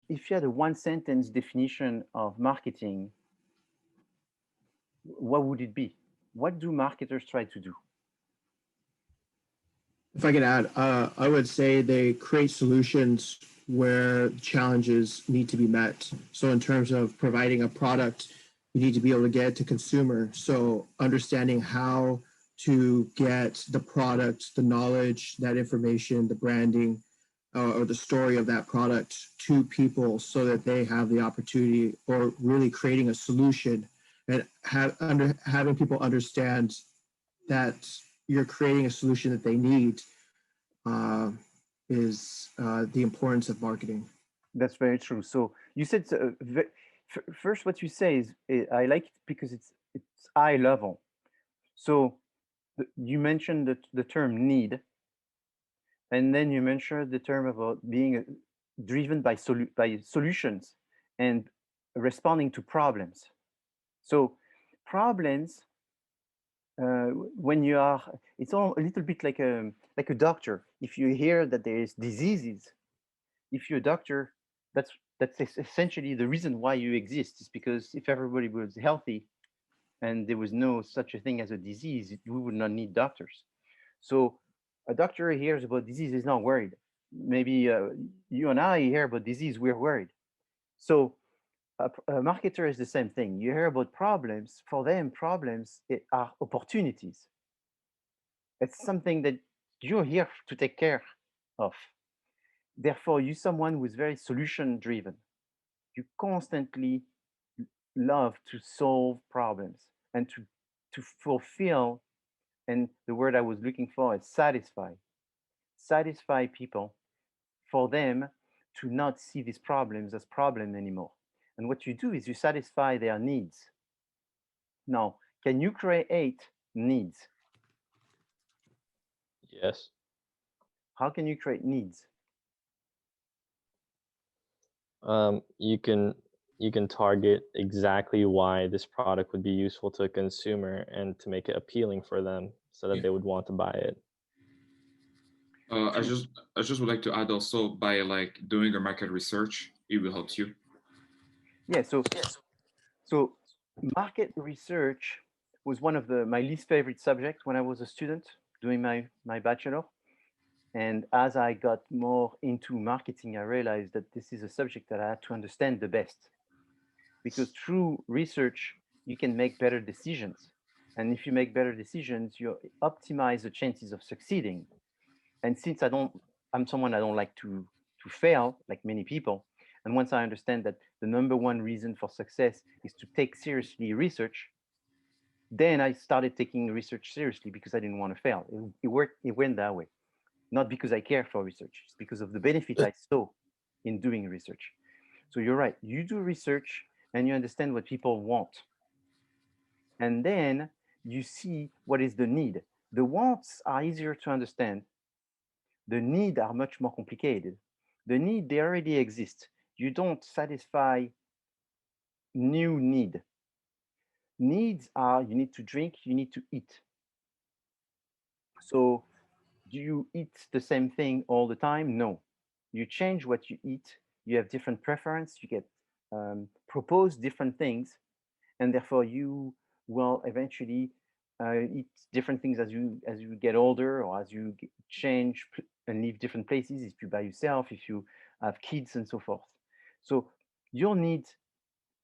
if you had a one sentence definition of marketing, what would it be? What do marketers try to do? If I could add, I would say they create solutions where challenges need to be met. So in terms of providing a product, you need to be able to get it to consumer. So understanding how to get the product, the knowledge, that information, the branding, or the story of that product to people so that they have the opportunity, or really creating a solution and having people understand that you're creating a solution that they need uh, is the importance of marketing. That's very true. So you said first what you say is I like it because it's high level. So you mentioned the term need, and then you mentioned the term about being driven by solutions and responding to problems. So problems, when you are, it's all a little bit like a doctor. If you hear that there is diseases, if you're a doctor, that's essentially the reason why you exist, is because if everybody was healthy and there was no such a thing as a disease, we would not need doctors. So a doctor hears about disease is not worried. Maybe you and I hear about disease, we're worried. So a marketer is the same thing. You hear about problems. For them, problems are opportunities. It's something that you're here to take care of. Therefore, you're someone who is very solution driven. You constantly love to solve problems and to fulfill, and the word I was looking for is satisfy people, for them to not see these problems as problems anymore. And what you do is you satisfy their needs. Now, can you create needs? Yes. How can you create needs? You can target exactly why this product would be useful to a consumer and to make it appealing for them so that Yeah. they would want to buy it. I just would like to add also, by like doing a market research, it will help you. Yeah, so market research was one of my least favorite subjects when I was a student doing my bachelor. And as I got more into marketing, I realized that this is a subject that I had to understand the best. Because through research, you can make better decisions. And if you make better decisions, you optimize the chances of succeeding. And since I'm someone I don't like to fail, like many people. And once I understand that the number one reason for success is to take seriously research, then I started taking research seriously because I didn't want to fail. It went that way. Not because I care for research, it's because of the benefit I saw in doing research. So you're right, you do research and you understand what people want. And then you see what is the need. The wants are easier to understand. The need are much more complicated. The need, they already exist. You don't satisfy new need. Needs are you need to drink, you need to eat. So do you eat the same thing all the time? No. You change what you eat. You have different preference. You get proposed different things, and therefore you will eventually eat different things as you get older, or as you change and leave different places. If you by yourself, if you have kids, and so forth. So your needs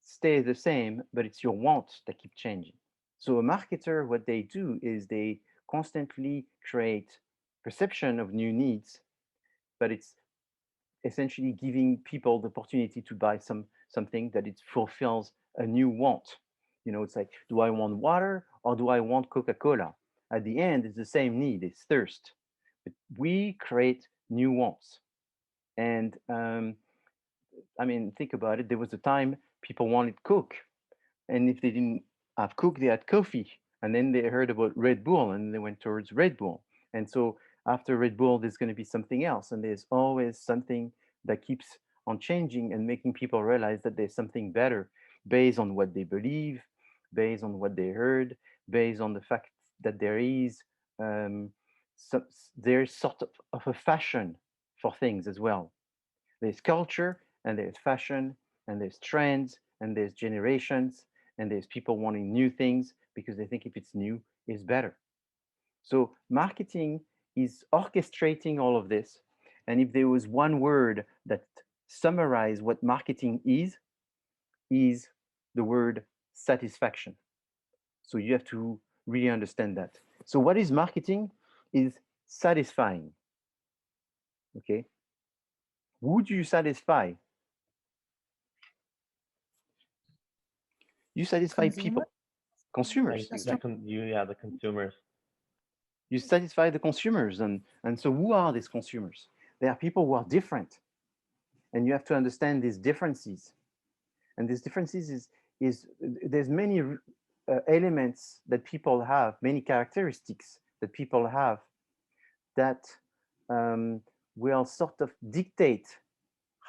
stay the same, but it's your wants that keep changing. So a marketer, what they do is they constantly create perception of new needs, but it's essentially giving people the opportunity to buy something that it fulfills a new want. You know, it's like, do I want water or do I want Coca-Cola? At the end, it's the same need, it's thirst. But we create new wants. And I mean, think about it. There was a time people wanted Coke, and if they didn't have Coke, they had coffee. And then they heard about Red Bull, and they went towards Red Bull. And so after Red Bull, there's going to be something else, and there's always something that keeps on changing and making people realize that there's something better based on what they believe, based on what they heard, based on the fact that there is there's sort of a fashion for things as well. There's culture and there's fashion, and there's trends, and there's generations, and there's people wanting new things because they think if it's new, it's better. So marketing is orchestrating all of this. And if there was one word that summarizes what marketing is the word satisfaction. So you have to really understand that. So what is marketing? Is satisfying. Okay. Who do you satisfy? You satisfy people, consumers. The consumers. You satisfy the consumers. And so who are these consumers? They are people who are different. And you have to understand these differences. And these differences is there's many elements that people have, many characteristics that people have that will sort of dictate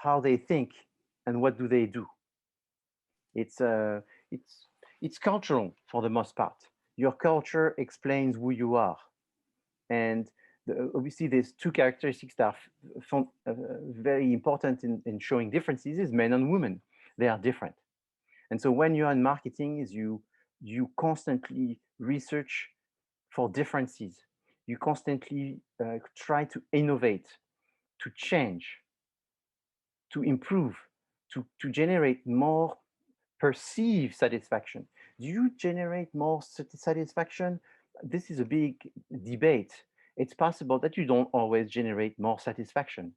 how they think and what do they do. It's it's cultural for the most part. Your culture explains who you are, and obviously there's two characteristics that are very important in showing differences is men and women. They are different. And so when you're in marketing is you constantly research for differences. You constantly try to innovate, to change, to improve, to generate more perceived satisfaction. Do you generate more satisfaction? This is a big debate. It's possible that you don't always generate more satisfaction,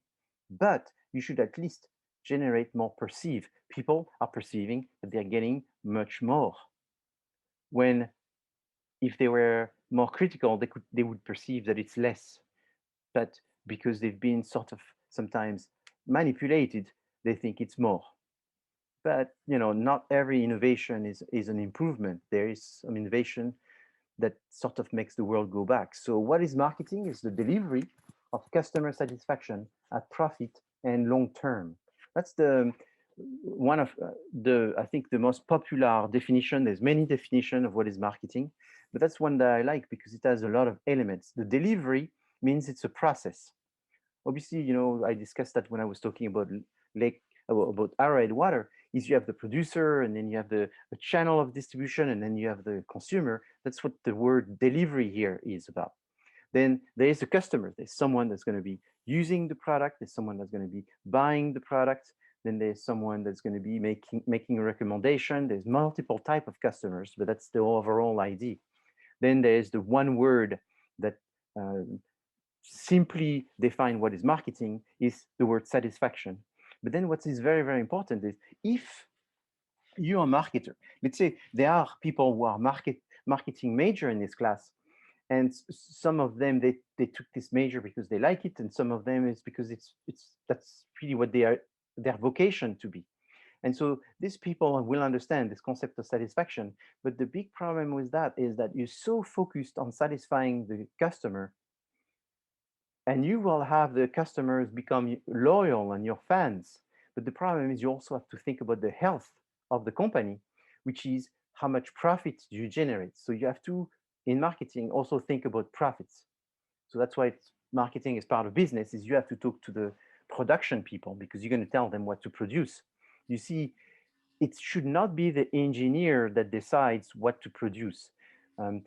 but you should at least generate more perceive. People are perceiving that they're getting much more. When if they were more critical, they would perceive that it's less. But because they've been sort of sometimes manipulated, they think it's more. But not every innovation is an improvement. There is some innovation that sort of makes the world go back. So what is marketing? Is the delivery of customer satisfaction at profit and long term. That's the one of the I think the most popular definition. There's many definitions of what is marketing, but that's one that I like because it has a lot of elements. The delivery means it's a process. Obviously, I discussed that when I was talking about lake about Arrowhead Water. Is you have the producer, and then you have the channel of distribution, and then you have the consumer. That's what the word delivery here is about. Then there is a customer. There's someone that's going to be using the product. There's someone that's going to be buying the product. Then there's someone that's going to be making a recommendation. There's multiple type of customers, but that's the overall idea. Then there's the one word that simply define what is marketing is the word satisfaction. But then what is very, very important is if you're a marketer, let's say there are people who are marketing major in this class, and some of them they took this major because they like it, and some of them is because that's really what they are their vocation to be. And so these people will understand this concept of satisfaction. But the big problem with that is that you're so focused on satisfying the customer, and you will have the customers become loyal and your fans. But the problem is you also have to think about the health of the company, which is how much profit do you generate. So you have to, in marketing, also think about profits. So that's why marketing is part of business, is you have to talk to the production people because you're going to tell them what to produce. You see, it should not be the engineer that decides what to produce.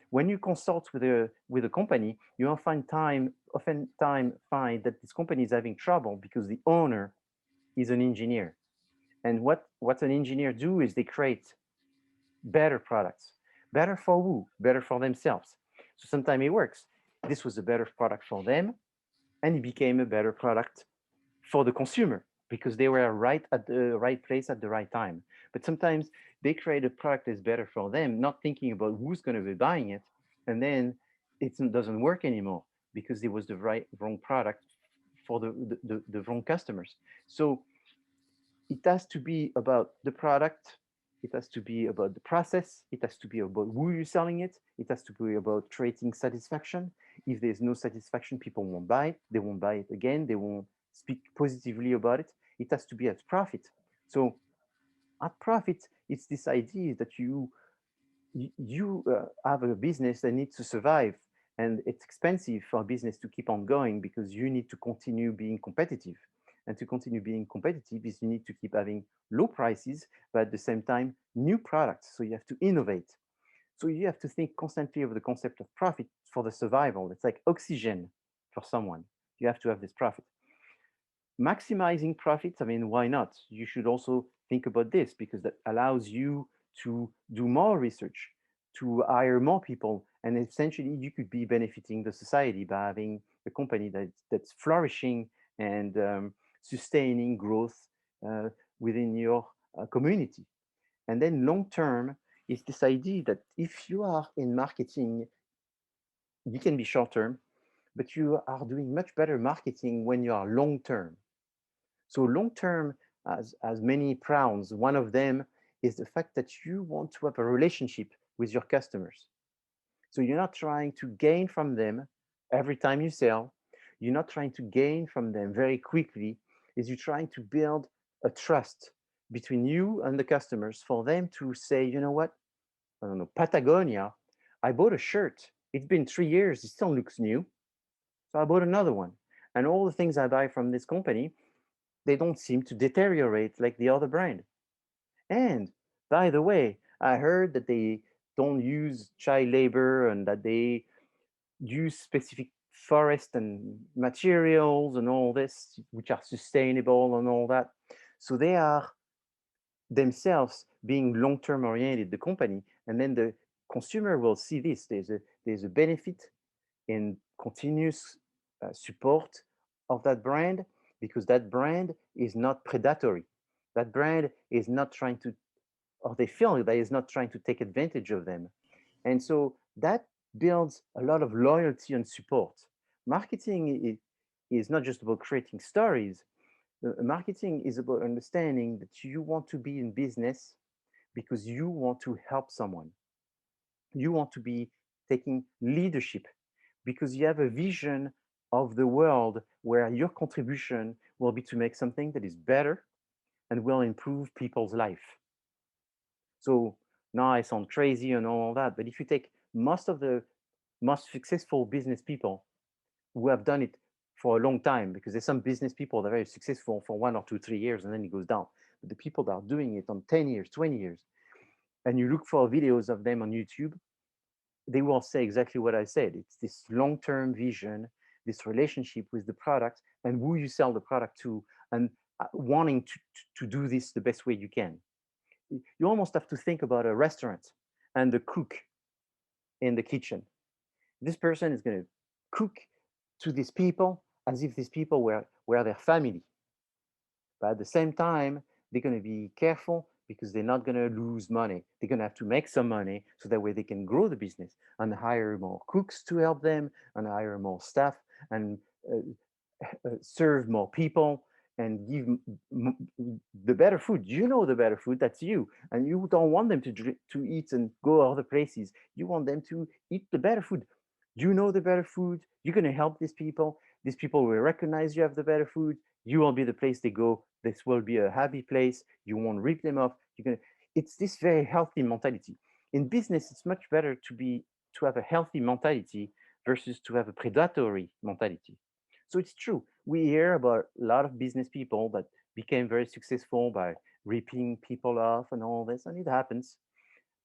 When you consult with a company, you often find that this company is having trouble because the owner is an engineer. And what an engineer do is they create better products. Better for who? Better for themselves. So sometimes it works. This was a better product for them, and it became a better product for the consumer because they were right at the right place at the right time. But sometimes they create a product that's better for them, not thinking about who's going to be buying it, and then it doesn't work anymore because it was the wrong product for the wrong customers. So it has to be about the product, it has to be about the process, it has to be about who you're selling it, it has to be about creating satisfaction. If there's no satisfaction, people won't buy it, they won't buy it again, they won't speak positively about it. It has to be at profit. So at profit, it's this idea that you have a business that needs to survive, and it's expensive for a business to keep on going because you need to continue being competitive. and to continue being competitive is you need to keep having low prices, but at the same time, new products. So you have to innovate. So you have to think constantly of the concept of profit for the survival. It's like oxygen for someone. You have to have this profit. Maximizing profits, I mean, why not? You should also think about this because that allows you to do more research, to hire more people, and essentially you could be benefiting the society by having a company that's flourishing and sustaining growth uh, within your community. And then long term is this idea that if you are in marketing, you can be short term, but you are doing much better marketing when you are long term. So long term has many pronouns. One of them is the fact that you want to have a relationship with your customers. So you're not trying to gain from them every time you sell. You're not trying to gain from them very quickly. Is you're trying to build a trust between you and the customers for them to say, you know what, I don't know, Patagonia, I bought a shirt. It's been 3 years. It still looks new. So I bought another one. And all the things I buy from this company, they don't seem to deteriorate like the other brand. And by the way, I heard that they don't use child labor and that they use specific forest and materials and all this, which are sustainable and all that. So they are themselves being long-term oriented, the company, and then the consumer will see this. There's a benefit in continuous support of that brand because that brand is not predatory. That brand is not trying to, or they feel that is not trying to take advantage of them. And so that builds a lot of loyalty and support. Marketing is not just about creating stories. Marketing is about understanding that you want to be in business because you want to help someone. You want to be taking leadership because you have a vision of the world where your contribution will be to make something that is better and will improve people's life. So now I sound crazy and all that, but if you take most of the most successful business people who have done it for a long time, because there's some business people that are very successful for 1 or 2, 3 years, and then it goes down. But the people that are doing it on 10 years, 20 years, and you look for videos of them on YouTube, they will say exactly what I said. It's this long-term vision, this relationship with the product and who you sell the product to, and wanting to do this the best way you can. You almost have to think about a restaurant and the cook in the kitchen. This person is going to cook to these people as if these people were their family. But at the same time, they're going to be careful because they're not going to lose money. They're going to have to make some money so that way they can grow the business and hire more cooks to help them and hire more staff and serve more people and give the better food. You know the better food, that's you. And you don't want them to eat and go other places. You want them to eat the better food. You know the better food. You're going to help these people. These people will recognize you have the better food. You will be the place they go. This will be a happy place. You won't rip them off. You're going to, it's this very healthy mentality. In business, it's much better to have a healthy mentality versus to have a predatory mentality. So it's true. We hear about a lot of business people that became very successful by ripping people off and all this, and it happens.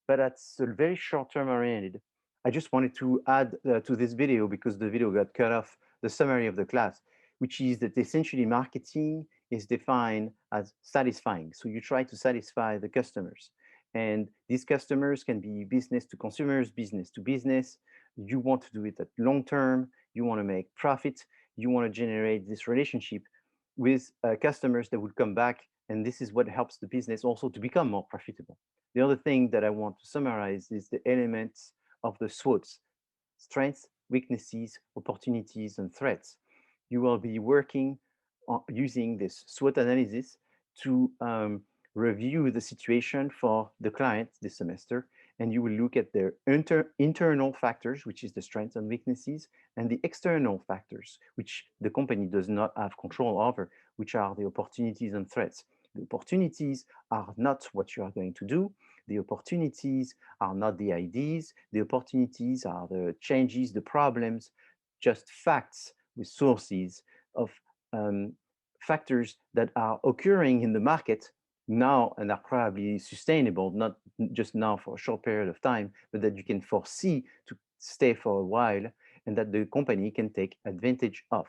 But that's a very short-term oriented. I just wanted to add to this video because the video got cut off the summary of the class, which is that essentially marketing is defined as satisfying. So you try to satisfy the customers. And these customers can be business to consumers, business to business. You want to do it at long term. You want to make profit. You want to generate this relationship with customers that will come back. And this is what helps the business also to become more profitable. The other thing that I want to summarize is the elements of the SWOTs: strengths, weaknesses, opportunities, and threats. You will be working on using this SWOT analysis to review the situation for the client this semester, and you will look at their internal factors, which is the strengths and weaknesses, and the external factors, which the company does not have control over, which are the opportunities and threats. The opportunities are not what you are going to do. The opportunities are not the ideas. The opportunities are the changes, the problems, just facts with sources of factors that are occurring in the market now and are probably sustainable, not just now for a short period of time, but that you can foresee to stay for a while and that the company can take advantage of.